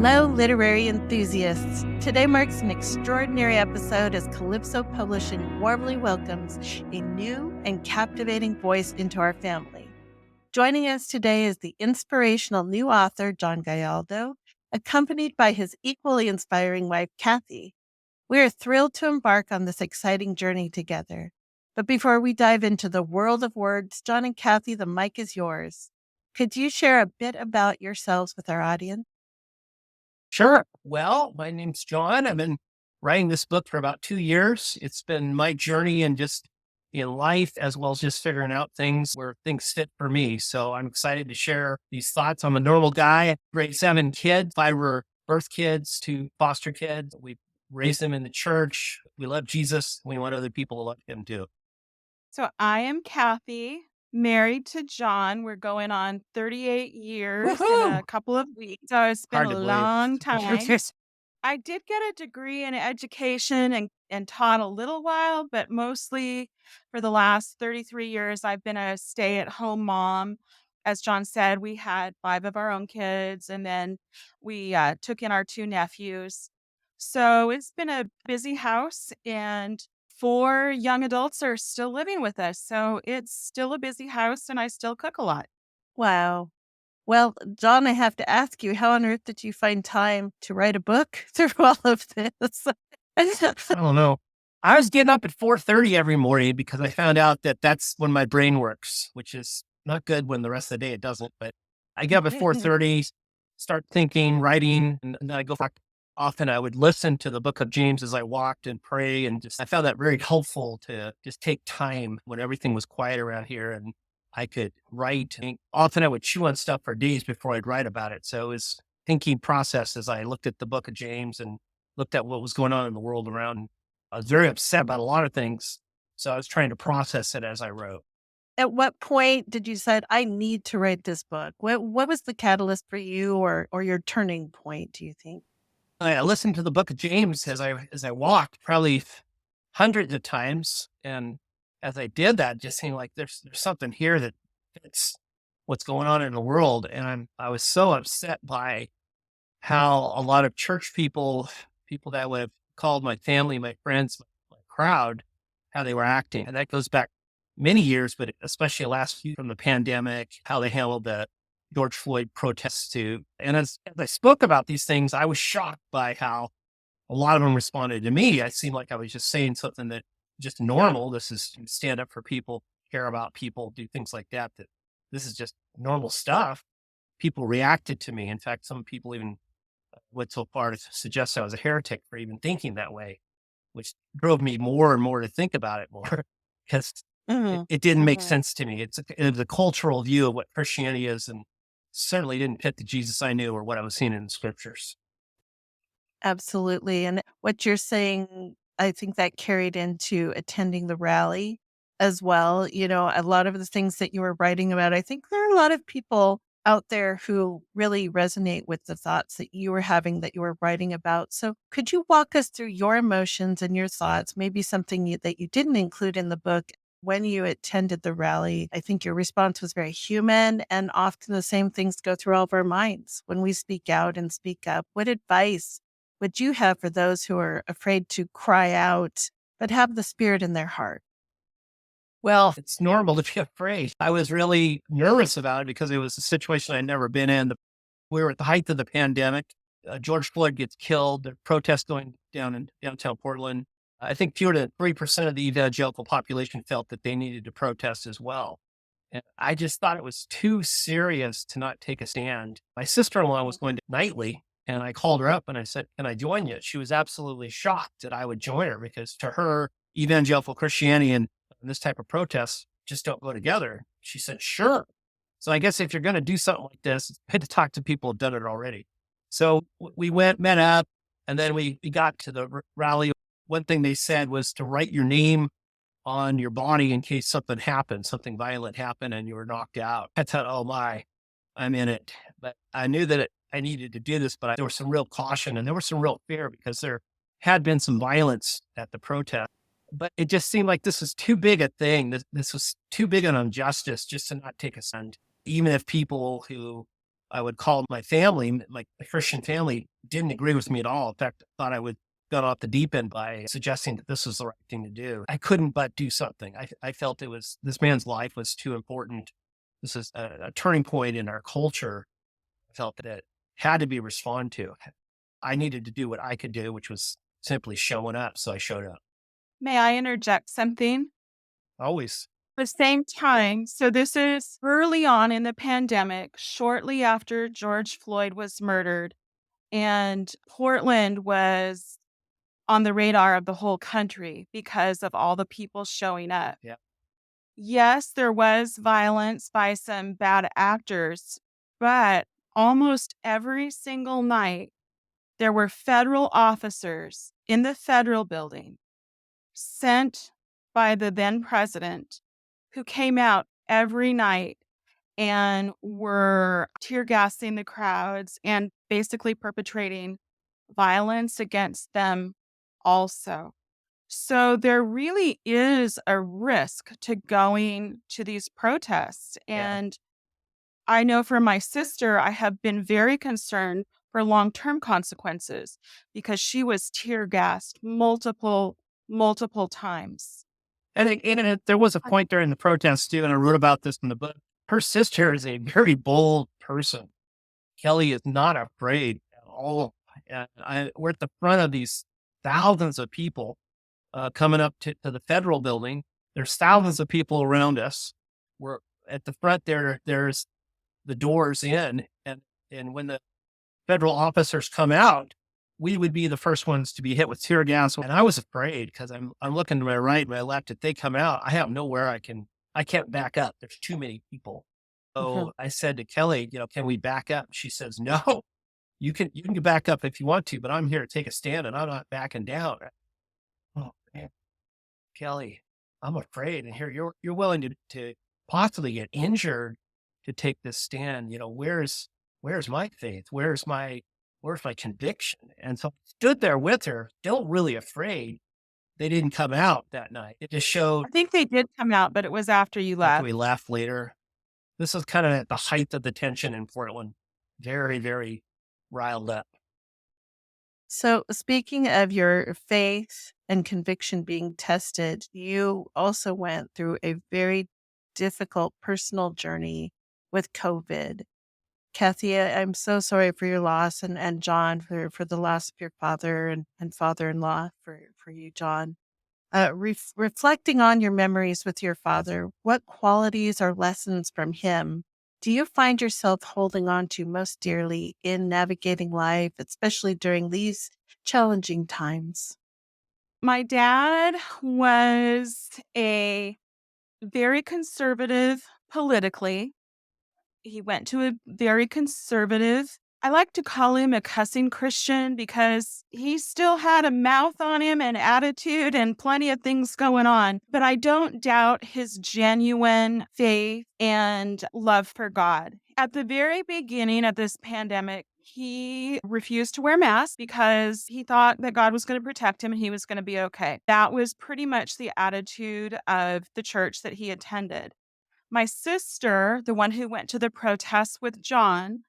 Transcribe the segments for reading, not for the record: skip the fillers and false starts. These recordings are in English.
Hello, literary enthusiasts. Today marks an extraordinary episode as Calypso Publishing warmly welcomes a new and captivating voice into our family. Joining us today is the inspirational new author, John Gayaldo, accompanied by his equally inspiring wife, Kathy. We are thrilled to embark on this exciting journey together. But before we dive into the world of words, John and Kathy, the mic is yours. Could you share a bit about yourselves with our audience? Sure. Well, my name's John. I've been writing this book for about 2 years. It's been my journey and just in life, as well as just figuring out things where things fit for me. So I'm excited to share these thoughts. I'm a normal guy, raised 7 kids. 5 were birth kids, 2 foster kids. We raised them in the church. We love Jesus. We want other people to love him too. So I am Kathy, married to John. We're going on 38 years in Woohoo! a couple of weeks. So it's been Hard a to believe. long time. I did get a degree in education and taught a little while, but mostly for the last 33 years, I've been a stay-at-home mom. As John said, we had 5 of our own kids, and then we took in our 2 nephews. So it's been a busy house, and 4 young adults are still living with us. So it's still a busy house, and I still cook a lot. Wow. Well, John, I have to ask you, how on earth did you find time to write a book through all of this? I don't know. I was getting up at 4:30 every morning because I found out that that's when my brain works, which is not good when the rest of the day it doesn't. But I get up at 4:30, start thinking, writing, and then I go back. Often I would listen to the book of James as I walked and pray. And just, I found that very helpful to just take time when everything was quiet around here and I could write. And often I would chew on stuff for days before I'd write about it. So it was thinking process as I looked at the book of James and looked at what was going on in the world around. I was very upset about a lot of things. So I was trying to process it as I wrote. At what point did you decide, I need to write this book? What was the catalyst for you or your turning point, do you think? I listened to the book of James as I walked, probably hundreds of times. And as I did that, it just seemed like there's something here that fits what's going on in the world. And I was so upset by how a lot of church people that would have called my family, my friends, my crowd, how they were acting. And that goes back many years, but especially the last few from the pandemic, how they handled the George Floyd protests too. And as I spoke about these things, I was shocked by how a lot of them responded to me. I seemed like I was just saying something that just normal. This is stand up for people, care about people, do things like that, that this is just normal stuff. People reacted to me. In fact, some people even went so far to suggest I was a heretic for even thinking that way, which drove me more and more to think about it more because Mhm, it didn't make mhm. sense to me. It was a cultural view of what Christianity is and certainly didn't fit the Jesus I knew or what I was seeing in the scriptures. Absolutely. And what you're saying, I think that carried into attending the rally as well. You know, a lot of the things that you were writing about, I think there are a lot of people out there who really resonate with the thoughts that you were having, that you were writing about. So could you walk us through your emotions and your thoughts, maybe something that you didn't include in the book when you attended the rally? I think your response was very human, and often the same things go through all of our minds when we speak out and speak up. What advice would you have for those who are afraid to cry out, but have the spirit in their heart? Well, it's normal to be afraid. I was really nervous about it because it was a situation I'd never been in. We were at the height of the pandemic. George Floyd gets killed. The protests going down in downtown Portland. I think fewer than 3% of the evangelical population felt that they needed to protest as well. And I just thought it was too serious to not take a stand. My sister-in-law was going to nightly, and I called her up and I said, "Can I join you?" She was absolutely shocked that I would join her because to her, evangelical Christianity and this type of protests just don't go together. She said, "Sure." So I guess if you're going to do something like this, it's good to talk to people who've done it already. So we went, met up, and then we got to the rally. One thing they said was to write your name on your body in case something happened, something violent happened and you were knocked out. I thought, oh my, I'm in it. But I knew that I needed to do this, but there was some real caution and there was some real fear because there had been some violence at the protest. But it just seemed like this was too big a thing. This was too big an injustice just to not take a stand. Even if people who I would call my family, my Christian family didn't agree with me at all. In fact, thought I would got off the deep end by suggesting that this was the right thing to do. I couldn't but do something. I felt it was this man's life was too important. This is a turning point in our culture. I felt that it had to be responded to. I needed to do what I could do, which was simply showing up. So I showed up. May I interject something? Always. The same time, so this is early on in the pandemic, shortly after George Floyd was murdered, and Portland was on the radar of the whole country because of all the people showing up. Yeah. Yes, there was violence by some bad actors, but almost every single night, there were federal officers in the federal building sent by the then president who came out every night and were tear gassing the crowds and basically perpetrating violence against them also. So there really is a risk to going to these protests. Yeah. And I know for my sister, I have been very concerned for long-term consequences because she was tear gassed multiple times. There was a point during the protest too, and I wrote about this in the book. Her sister is a very bold person. Kelly is not afraid at all. And we're at the front of these thousands of people coming up to the federal building. There's thousands of people around us. We're at the front there. There's the doors in, and when the federal officers come out, we would be the first ones to be hit with tear gas. And I was afraid because I'm looking to my right, my left. If they come out, I have nowhere I can't back up. There's too many people. Mhm. So I said to Kelly, can we back up? She says, no, you can back up if you want to, but I'm here to take a stand and I'm not backing down. Oh man, Kelly, I'm afraid. And here you're willing to possibly get injured to take this stand. Where's my faith? Where's my conviction? And so I stood there with her, still really afraid. They didn't come out that night. It just showed I think they did come out, but it was after you after we left. left later. This is kind of at the height of the tension in Portland. Very, very riled up. So, speaking of your faith and conviction being tested, you also went through a very difficult personal journey with COVID. Kathy, I'm so sorry for your loss, and John for the loss of your father and father in law for you, John. Reflecting on your memories with your father, what qualities or lessons from him do you find yourself holding on to most dearly in navigating life, especially during these challenging times? My dad was a very conservative politically. He went to a very conservative, I like to call him a cussing Christian because he still had a mouth on him and attitude and plenty of things going on. But I don't doubt his genuine faith and love for God. At the very beginning of this pandemic, he refused to wear masks because he thought that God was going to protect him and he was going to be okay. That was pretty much the attitude of the church that he attended. My sister, the one who went to the protests with John,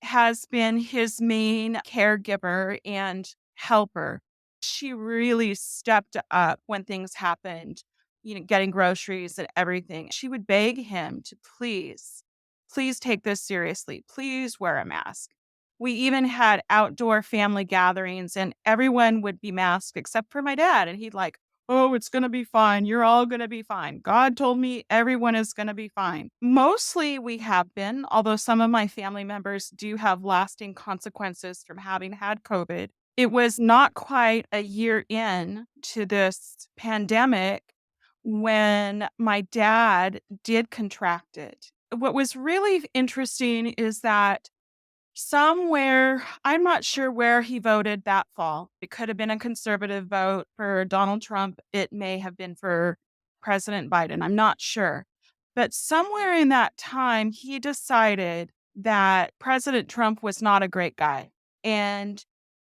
has been his main caregiver and helper. She really stepped up when things happened, getting groceries and everything. She would beg him to please take this seriously. Please wear a mask. We even had outdoor family gatherings and everyone would be masked except for my dad. And he'd like, oh, it's going to be fine. You're all going to be fine. God told me everyone is going to be fine. Mostly we have been, although some of my family members do have lasting consequences from having had COVID. It was not quite a year in to this pandemic when my dad did contract it. What was really interesting is that somewhere, I'm not sure where he voted that fall. It could have been a conservative vote for Donald Trump. It may have been for President Biden. I'm not sure. But somewhere in that time, he decided that President Trump was not a great guy and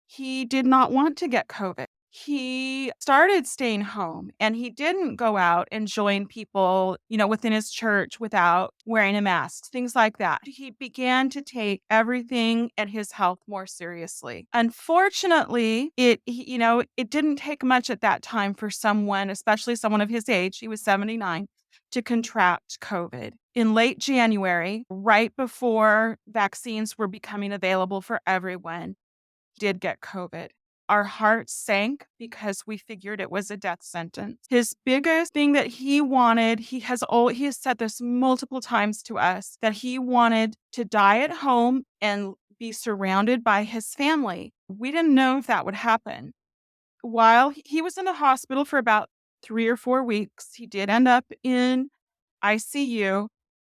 he did not want to get COVID. he started staying home and he didn't go out and join people, within his church without wearing a mask, things like that. He began to take everything and his health more seriously. Unfortunately, it didn't take much at that time for someone, especially someone of his age, he was 79, to contract COVID. In late January, right before vaccines were becoming available for everyone, he did get COVID. Our hearts sank because we figured it was a death sentence. His biggest thing that he wanted, he has said this multiple times to us, that he wanted to die at home and be surrounded by his family. We didn't know if that would happen. While he was in the hospital for about 3 or 4 weeks, he did end up in ICU.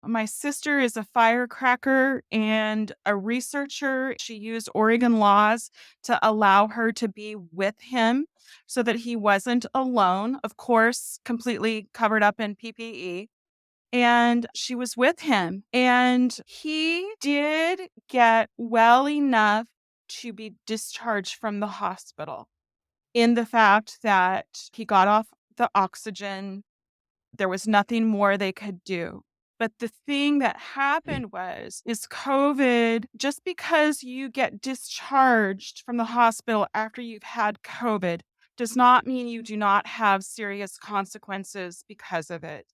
My sister is a firecracker and a researcher. She used Oregon laws to allow her to be with him so that he wasn't alone, of course, completely covered up in PPE. And she was with him. And he did get well enough to be discharged from the hospital, in the fact that he got off the oxygen. There was nothing more they could do. But the thing that happened is COVID, just because you get discharged from the hospital after you've had COVID, does not mean you do not have serious consequences because of it.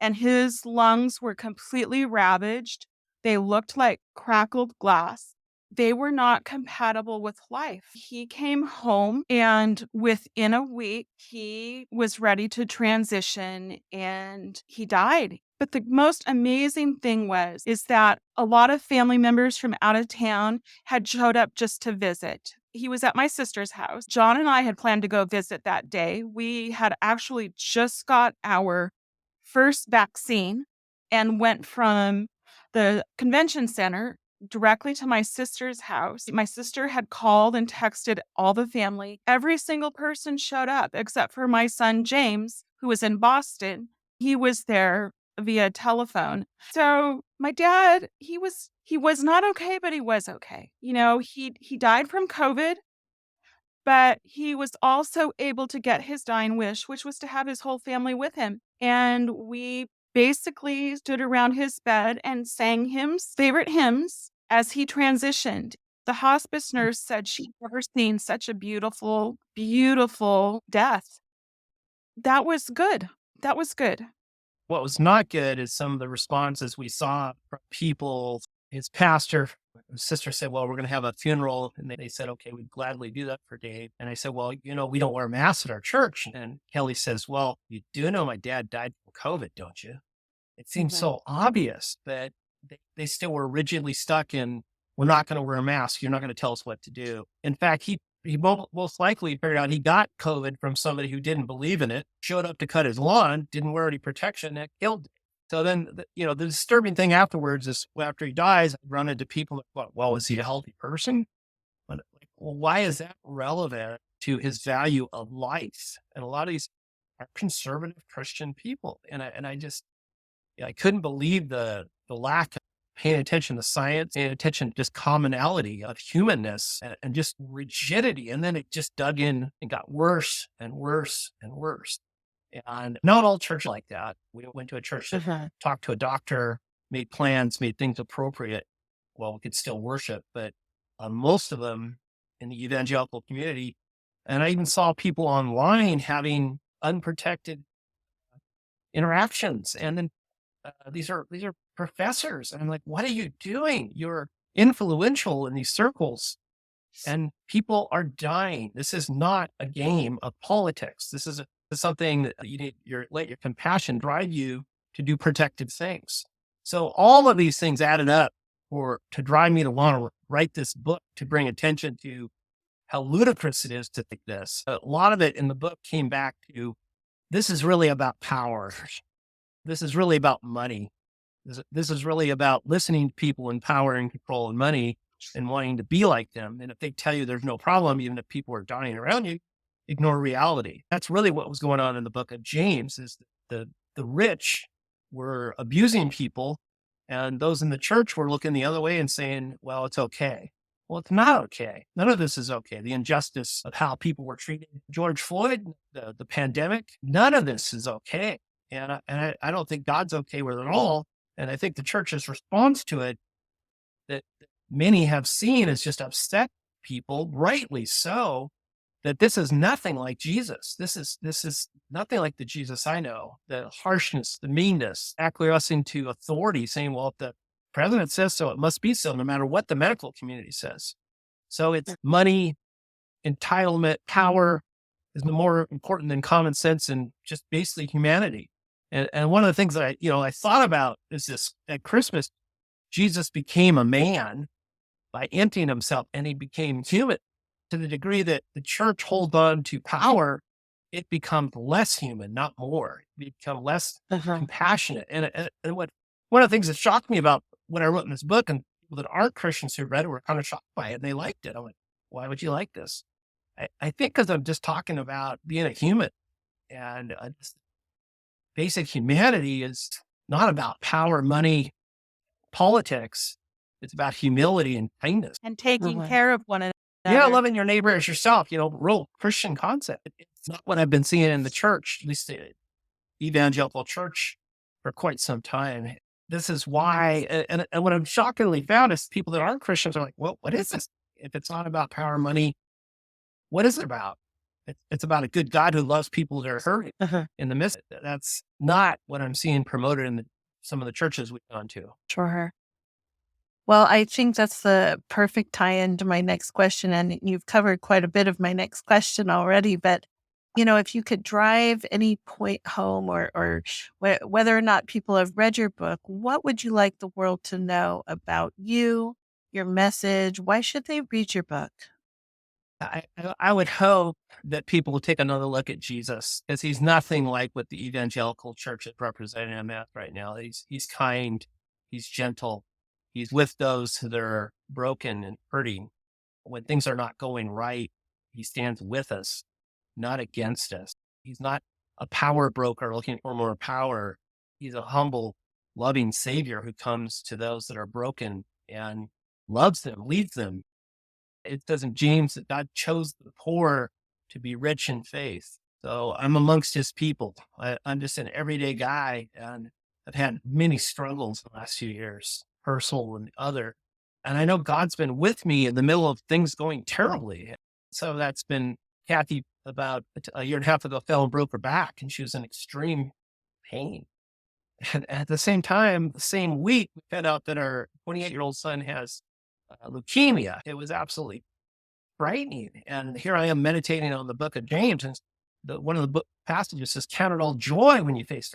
And his lungs were completely ravaged. They looked like crackled glass. They were not compatible with life. He came home and within a week, he was ready to transition and he died. But the most amazing thing is that a lot of family members from out of town had showed up just to visit. He was at my sister's house. John and I had planned to go visit that day. We had actually just got our first vaccine and went from the convention center directly to my sister's house. My sister had called and texted all the family. Every single person showed up except for my son, James, who was in Boston. He was there via telephone. So my dad, he was not okay, but he was okay. He died from COVID, but he was also able to get his dying wish, which was to have his whole family with him. And we basically stood around his bed and sang favorite hymns as he transitioned. The hospice nurse said she'd never seen such a beautiful, beautiful death. That was good. That was good. What was not good is some of the responses we saw from people. His pastor, his sister said, well, we're going to have a funeral. And they said, okay, we'd gladly do that for Dave. And I said, well, we don't wear masks at our church. And Kelly says, well, you do know my dad died from COVID, don't you? It seems Mhm. so obvious, but they still were rigidly stuck in, we're not going to wear a mask. You're not going to tell us what to do. In fact, he most likely figured out he got COVID from somebody who didn't believe in it, showed up to cut his lawn, didn't wear any protection, that killed him. So then, the disturbing thing afterwards is after he dies, I run into people that thought, well, is he a healthy person? But well, why is that relevant to his value of life? And a lot of these are conservative Christian people. And I just, I couldn't believe the lack of paying attention to science, paying attention to just commonality of humanness and just rigidity. And then it just dug in and got worse and worse and worse. And not all churches like that. We went to a church that Mhm. talked to a doctor, made plans, made things appropriate. Well, we could still worship, but most of them in the evangelical community, and I even saw people online having unprotected interactions. And then these are professors, and I'm like, what are you doing? You're influential in these circles, and people are dying. This is not a game of politics. This is something that you need. Let your compassion drive you to do protective things. So all of these things added up to drive me to want to write this book, to bring attention to how ludicrous it is to think this. A lot of it in the book came back to, this is really about power. This is really about money. This is really about listening to people in power and control and money and wanting to be like them. And if they tell you there's no problem, even if people are dying around you, ignore reality. That's really what was going on in the book of James. Is the rich were abusing people, and those in the church were looking the other way and saying, well, it's okay. Well, it's not okay. None of this is okay. The injustice of how people were treated, George Floyd, the pandemic, none of this is okay. And I don't think God's okay with it all. And I think the church's response to it, that many have seen, is just upset people, rightly so, that this is nothing like Jesus. This is nothing like the Jesus I know. The harshness, the meanness, acquiescing to authority, saying, "Well, if the president says so, it must be so," no matter what the medical community says. So it's money, entitlement, power is more important than common sense and just basically humanity. And one of the things that I thought about is this: at Christmas, Jesus became a man by emptying himself, and he became human. To the degree that the church holds on to power, it becomes less human, not more. It becomes less Uh-huh. compassionate. And what one of the things that shocked me about what I wrote in this book, and people that aren't Christians who read it were kind of shocked by it, and they liked it. I'm like, why would you like this? I think because I'm just talking about being a human, and just basic humanity is not about power, money, politics. It's about humility and kindness. And taking Uh-huh. care of one Yeah, another. loving your neighbor as yourself, real Christian concept. It's not what I've been seeing in the church, at least the evangelical church, for quite some time. This is why, and what I've shockingly found is people that aren't Christians are like, well, what is this? If it's not about power, money, what is it about? It's about a good God who loves people that are hurting Uh-huh. in the midst. That's not what I'm seeing promoted in some of the churches we've gone to. Sure. Well, I think that's the perfect tie-in to my next question, and you've covered quite a bit of my next question already. But, if you could drive any point home, or whether or not people have read your book, what would you like the world to know about you, your message? Why should they read your book? I would hope that people will take another look at Jesus, because he's nothing like what the evangelical church is representing him as right now. He's kind, he's gentle, he's with those that are broken and hurting. When things are not going right, he stands with us, not against us. He's not a power broker looking for more power. He's a humble, loving savior who comes to those that are broken and loves them, leads them. It says in James that God chose the poor to be rich in faith. So I'm amongst his people. I'm just an everyday guy, and I've had many struggles in the last few years, personal and other. And I know God's been with me in the middle of things going terribly. So that's been Kathy about a year and a half ago fell and broke her back, and she was in extreme pain. And at the same time, the same week, we found out that our 28-year-old son has leukemia. It was absolutely frightening. And here I am meditating on the book of James, and one of the book passages says, "Count it all joy when you face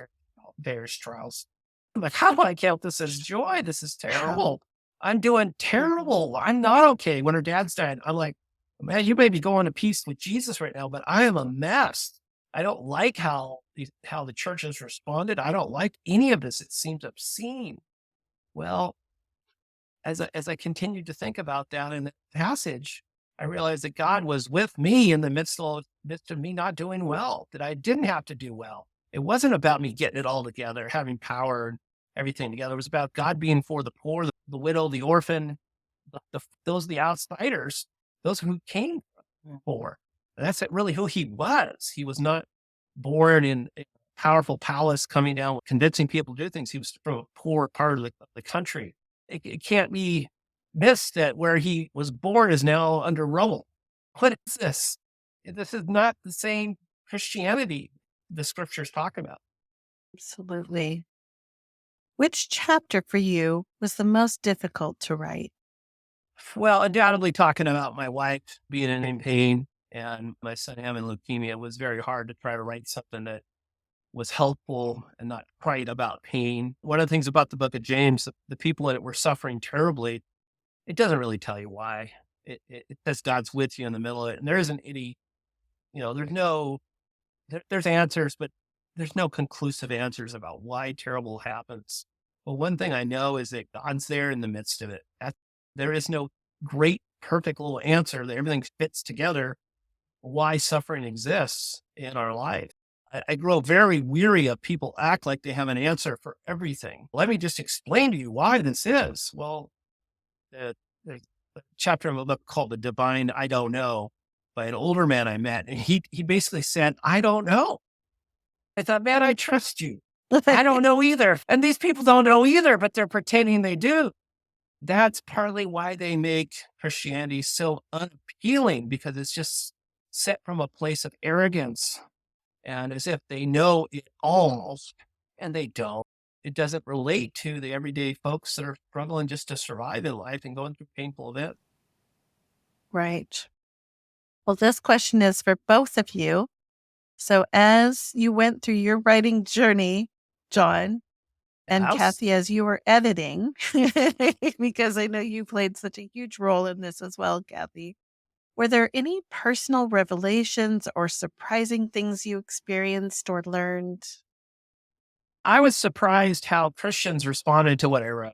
various trials." I'm like, how do I count this as joy? This is terrible. I'm doing terrible. I'm not okay. When her dad's died, I'm like, man, you may be going to peace with Jesus right now, but I am a mess. I don't like how the church has responded. I don't like any of this. It seems obscene. Well, as I continued to think about that in the passage, I realized that God was with me in the midst of me not doing well, that I didn't have to do well. It wasn't about me getting it all together, having power and everything together. It was about God being for the poor, the widow, the orphan, those the outsiders, those who came for. That's really who he was. He was not born in a powerful palace coming down, convincing people to do things. He was from a poor part of the country. It can't be missed that where he was born is now under rubble. What is this? This is not the same Christianity the scriptures talk about. Absolutely. Which chapter for you was the most difficult to write? Well, undoubtedly talking about my wife being in pain and my son having leukemia was very hard to try to write something that was helpful and not quite about pain. One of the things about the book of James, the people in it were suffering terribly. It doesn't really tell you why. It says God's with you in the middle of it. And there isn't any, there's no, there's answers, but there's no conclusive answers about why terrible happens. But one thing I know is that God's there in the midst of it. There is no great, perfect little answer that everything fits together why suffering exists in our life. I grow very weary of people act like they have an answer for everything. Let me just explain to you why this is. Well, the, the chapter of a book called The Divine I Don't Know by an older man I met. And he basically said, I don't know. I thought, man, I trust you. I don't know either. And these people don't know either, but they're pretending they do. That's partly why they make Christianity so unappealing, because it's just set from a place of arrogance and as if they know it all, and they don't. It doesn't relate to the everyday folks that are struggling just to survive in life and going through painful events. Right. Well, this question is for both of you. So, as you went through your writing journey, John and House. Kathy, as you were editing, because I know you played such a huge role in this as well, Kathy, were there any personal revelations or surprising things you experienced or learned? I was surprised how Christians responded to what I wrote,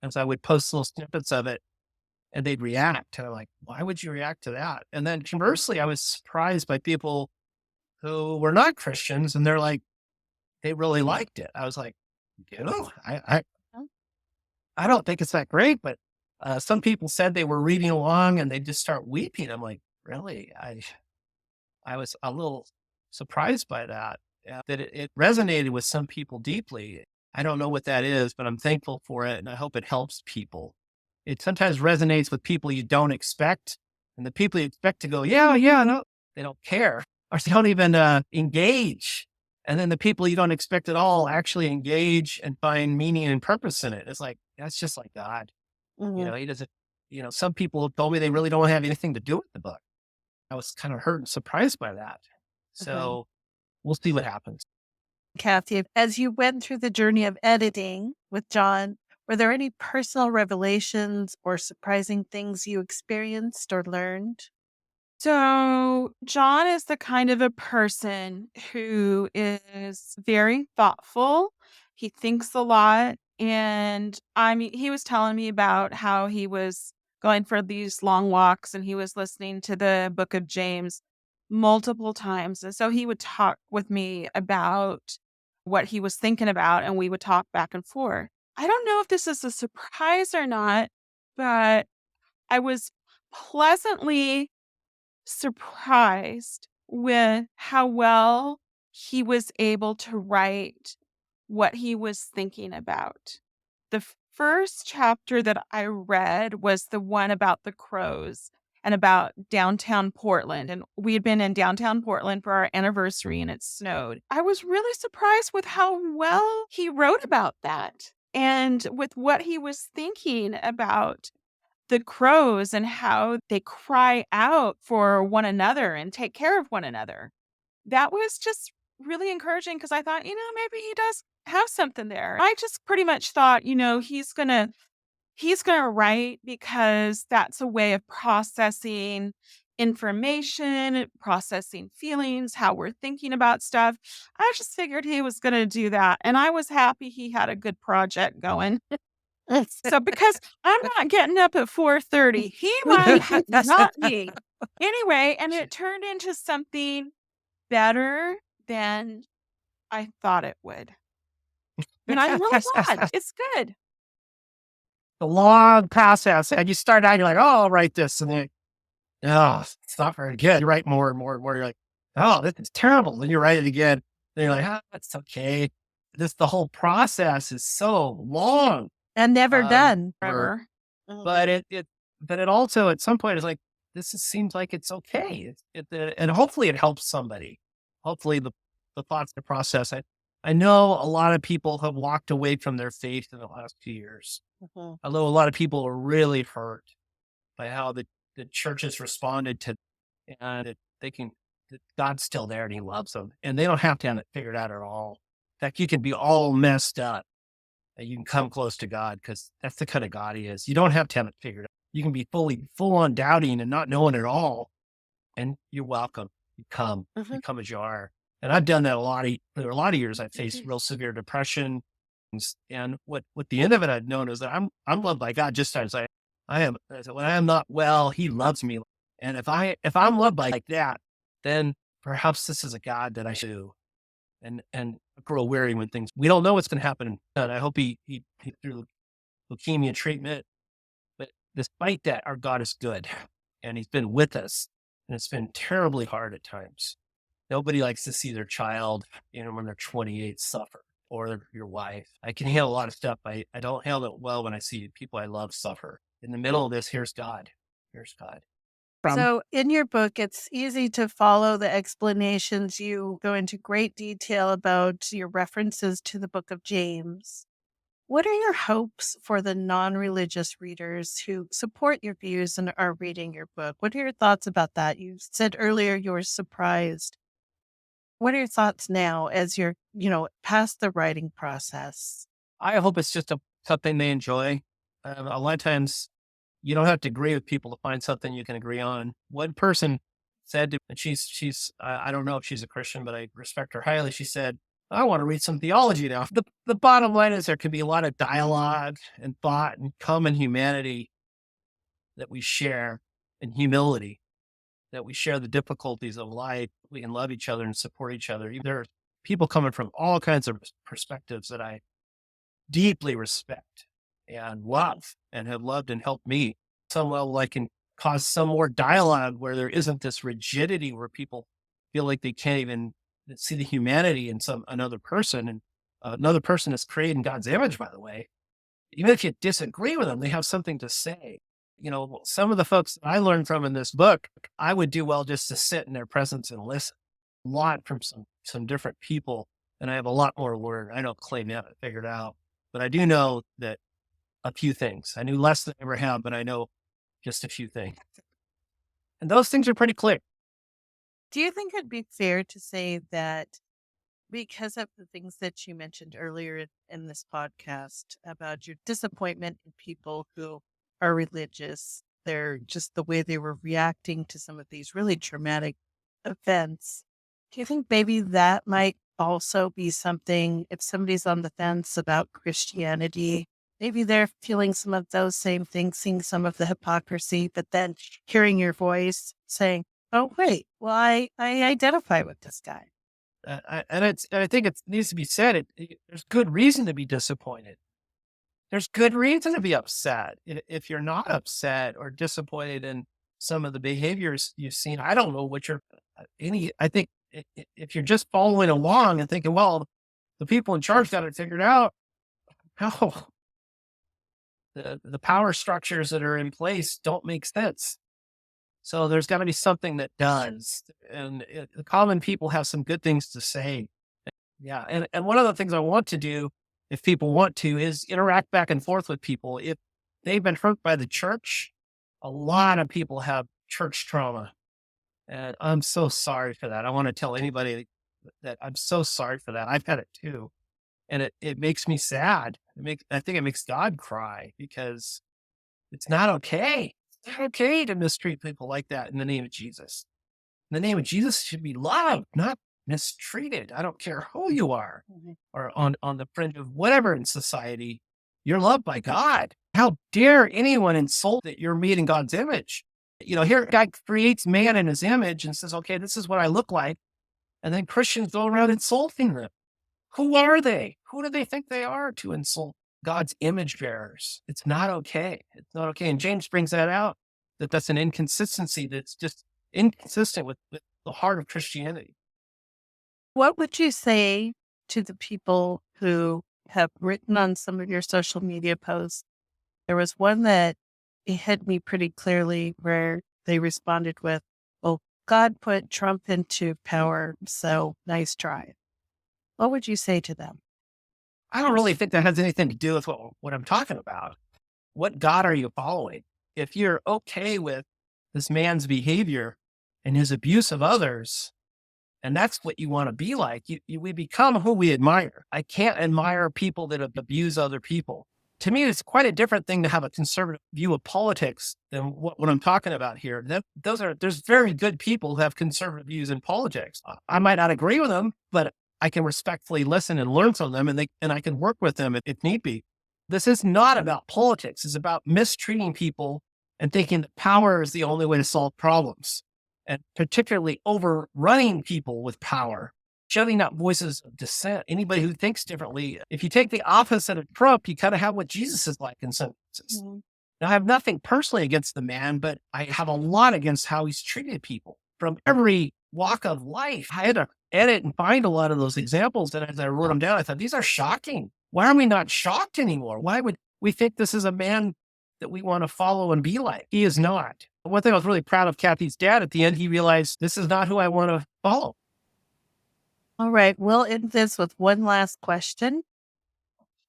as I would post little snippets of it and they'd react. And I'm like, why would you react to that? And then conversely, I was surprised by people who were not Christians and they're like, they really liked it. I was like, I don't think it's that great, but some people said they were reading along and they just start weeping. I'm like, really? I was a little surprised by that, that it resonated with some people deeply. I don't know what that is, but I'm thankful for it. And I hope it helps people. It sometimes resonates with people you don't expect. And the people you expect to go, yeah, yeah, no, they don't care or they don't even engage. And then the people you don't expect at all actually engage and find meaning and purpose in it. It's like, that's just like God. Mhm. He doesn't, some people told me they really don't have anything to do with the book. I was kind of hurt and surprised by that. Uh-huh. So we'll see what happens. Kathy, as you went through the journey of editing with John, were there any personal revelations or surprising things you experienced or learned? So, John is the kind of a person who is very thoughtful. He thinks a lot. And I mean, he was telling me about how he was going for these long walks and he was listening to the book of James multiple times. And so he would talk with me about what he was thinking about, and we would talk back and forth. I don't know if this is a surprise or not, but I was pleasantly surprised with how well he was able to write what he was thinking about. The first chapter that I read was the one about the crows and about downtown Portland. And we had been in downtown Portland for our anniversary and it snowed. I was really surprised with how well he wrote about that and with what he was thinking about the crows and how they cry out for one another and take care of one another. That was just really encouraging because I thought, maybe he does have something there. I just pretty much thought, he's gonna write because that's a way of processing information, processing feelings, how we're thinking about stuff. I just figured he was gonna do that. And I was happy he had a good project going. So because I'm not getting up at 4:30, he might, not me. Anyway, and it turned into something better than I thought it would. And I'm really glad. It's good. The long process. And you start out, you're like, oh, I'll write this. And then, oh, it's not very good. You write more and more and more. You're like, oh, this is terrible. Then you write it again. Then you're like, it's okay. The whole process is so long. And never done. Forever. But it also at some point is like, seems like it's okay. And hopefully it helps somebody. Hopefully the thoughts, the process. I know a lot of people have walked away from their faith in the last 2 years. Mhm. Although a lot of people are really hurt by how the church has responded to, and that God's still there and he loves them. And they don't have to have it figured out at all. In fact, you can be all messed up and you can come close to God because that's the kind of God he is. You don't have to have it figured out. You can be full on doubting and not knowing at all. And you're welcome. You Mhm. come as you are. And I've done that for a lot of years. I faced real severe depression. And what the end of it I've known is that I'm loved by God just as I am. When I am not well, he loves me. And if I'm loved by like that, then perhaps this is a God that I should do. And grow weary when we don't know what's going to happen. And I hope he through leukemia treatment, but despite that, our God is good and he's been with us. And it's been terribly hard at times. Nobody likes to see their child, when they're 28 suffer, or your wife. I can handle a lot of stuff. I don't handle it well when I see people I love suffer. In the middle of this, here's God. Here's God. From So, in your book, it's easy to follow the explanations. You go into great detail about your references to the book of James. What are your hopes for the non religious readers who support your views and are reading your book? What are your thoughts about that? You said earlier you were surprised. What are your thoughts now as you're, past the writing process? I hope it's just something they enjoy. A lot of times you don't have to agree with people to find something you can agree on. One person said to, and I don't know if she's a Christian, but I respect her highly. She said, I want to read some theology now. The bottom line is there can be a lot of dialogue and thought and common humanity that we share, and humility, that we share the difficulties of life. We can love each other and support each other. There are people coming from all kinds of perspectives that I deeply respect and love and have loved and helped me. Some level I can cause some more dialogue where there isn't this rigidity where people feel like they can't even see the humanity in another person. And another person is created in God's image, by the way. Even if you disagree with them, they have something to say. Some of the folks that I learned from in this book, I would do well just to sit in their presence and listen. A lot from some different people, and I have a lot more to learn. I don't claim to have it figured out, but I do know that a few things. I knew less than I ever have, but I know just a few things. And those things are pretty clear. Do you think it'd be fair to say that because of the things that you mentioned earlier in this podcast about your disappointment in people who are religious, they're just the way they were reacting to some of these really traumatic events? Do you think maybe that might also be something if somebody's on the fence about Christianity? Maybe they're feeling some of those same things, seeing some of the hypocrisy, but then hearing your voice saying, oh, wait, well, I identify with this guy. And I think it needs to be said. There's good reason to be disappointed. There's good reason to be upset. If you're not upset or disappointed in some of the behaviors you've seen, I don't know what I think if you're just following along and thinking, well, the people in charge got it figured out. No, the power structures that are in place don't make sense. So there's got to be something that does. And the common people have some good things to say. Yeah. And one of the things I want to do, if people want to, is interact back and forth with people. If they've been hurt by the church, a lot of people have church trauma. And I'm so sorry for that. I want to tell anybody that I'm so sorry for that. I've had it too. And it makes me sad. I think it makes God cry because it's not okay. It's not okay to mistreat people like that in the name of Jesus. In the name of Jesus should be loved, not mistreated. I don't care who you are or on the fringe of whatever in society. You're loved by God. How dare anyone insult that you're made in God's image? Here God creates man in his image and says, okay, this is what I look like. And then Christians go around insulting them. Who are they? Who do they think they are to insult God's image bearers? It's not okay. It's not okay. And James brings that out, that's an inconsistency that's just inconsistent with the heart of Christianity. What would you say to the people who have written on some of your social media posts? There was one that it hit me pretty clearly where they responded with, well, God put Trump into power, so nice try. What would you say to them? I don't really think that has anything to do with what I'm talking about. What God are you following? If you're okay with this man's behavior and his abuse of others, and that's what you want to be like, we become who we admire. I can't admire people that abuse other people. To me, it's quite a different thing to have a conservative view of politics than what I'm talking about here. There's very good people who have conservative views in politics. I might not agree with them, but I can respectfully listen and learn from them, and I can work with them if need be. This is not about politics. It's about mistreating people and thinking that power is the only way to solve problems, and particularly overrunning people with power, shutting out voices of dissent. Anybody who thinks differently, if you take the opposite of Trump, you kind of have what Jesus is like in some senses. Now, I have nothing personally against the man, but I have a lot against how he's treated people from every walk of life. I had to edit and find a lot of those examples. And as I wrote them down, I thought, these are shocking. Why are we not shocked anymore? Why would we think this is a man that we want to follow and be like? He is not. One thing I was really proud of Kathy's dad at the end, he realized this is not who I want to follow. All right, we'll end this with one last question.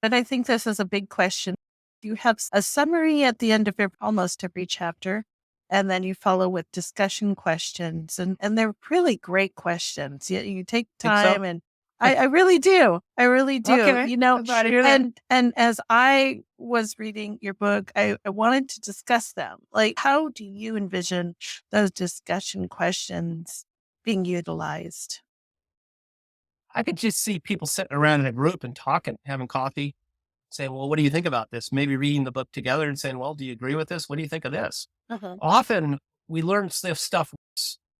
But I think this is a big question. You have a summary at the end of almost every chapter, and then you follow with discussion questions. And they're really great questions. You take Think so? time, and I really do. I really do. Okay. I'm glad to hear that. And as I was reading your book, I wanted to discuss them. Like, how do you envision those discussion questions being utilized? I could just see people sitting around in a group and talking, having coffee, saying, well, what do you think about this? Maybe reading the book together and saying, well, do you agree with this? What do you think of this? Uh-huh. Often we learn stuff.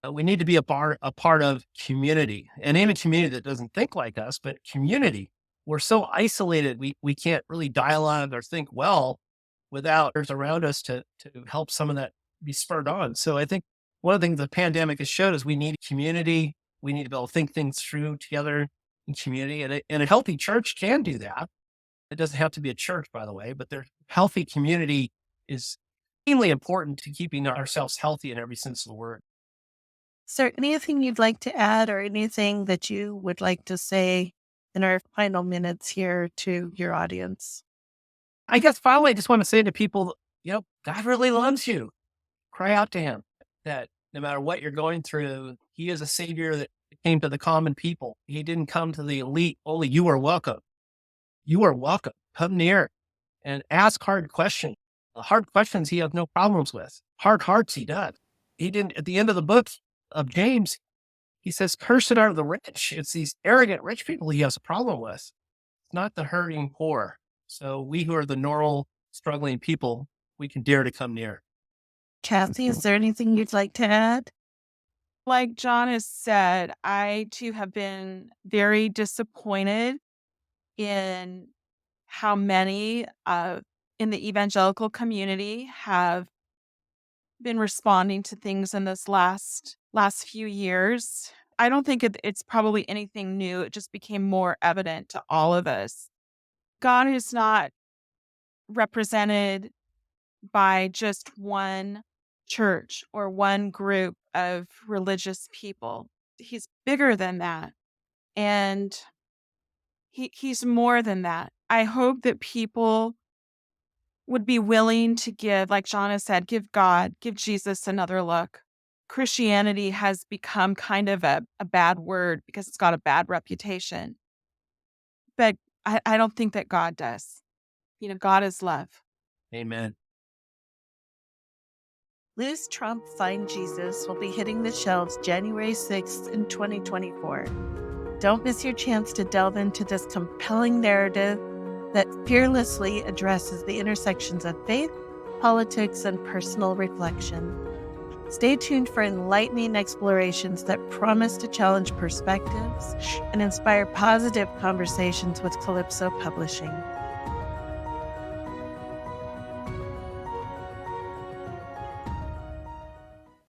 We need to be a part of community, and in a community that doesn't think like us, but community. We're so isolated. We can't really dialogue or think well without others around us to help some of that be spurred on. So I think one of the things the pandemic has showed is we need community. We need to be able to think things through together in community, and a healthy church can do that. It doesn't have to be a church, by the way, but their healthy community is extremely important to keeping ourselves healthy in every sense of the word. Is there anything you'd like to add or anything that you would like to say in our final minutes here to your audience? I guess finally, I just want to say to people, God really loves you. Cry out to him that no matter what you're going through, he is a savior that came to the common people. He didn't come to the elite. Only you are welcome. You are welcome. Come near and ask hard questions. The hard questions he has no problems with. Hard hearts he does. He didn't, at the end of the book of James, he says, cursed are the rich. It's these arrogant rich people he has a problem with. It's not the hurting poor. So we who are the normal, struggling people, we can dare to come near. Kathy, is there anything you'd like to add? Like John has said, I too have been very disappointed in how many in the evangelical community have been responding to things in this last few years. I don't think it's probably anything new. It just became more evident to all of us. God is not represented by just one church or one group of religious people. He's bigger than that. And he's more than that. I hope that people would be willing to give, like John has said, give Jesus another look. Christianity has become kind of a bad word because it's got a bad reputation. But I don't think that God does. God is love. Amen. Lose Trump, Find Jesus will be hitting the shelves January 6th in 2024. Don't miss your chance to delve into this compelling narrative that fearlessly addresses the intersections of faith, politics, and personal reflection. Stay tuned for enlightening explorations that promise to challenge perspectives and inspire positive conversations with Calypso Publishing.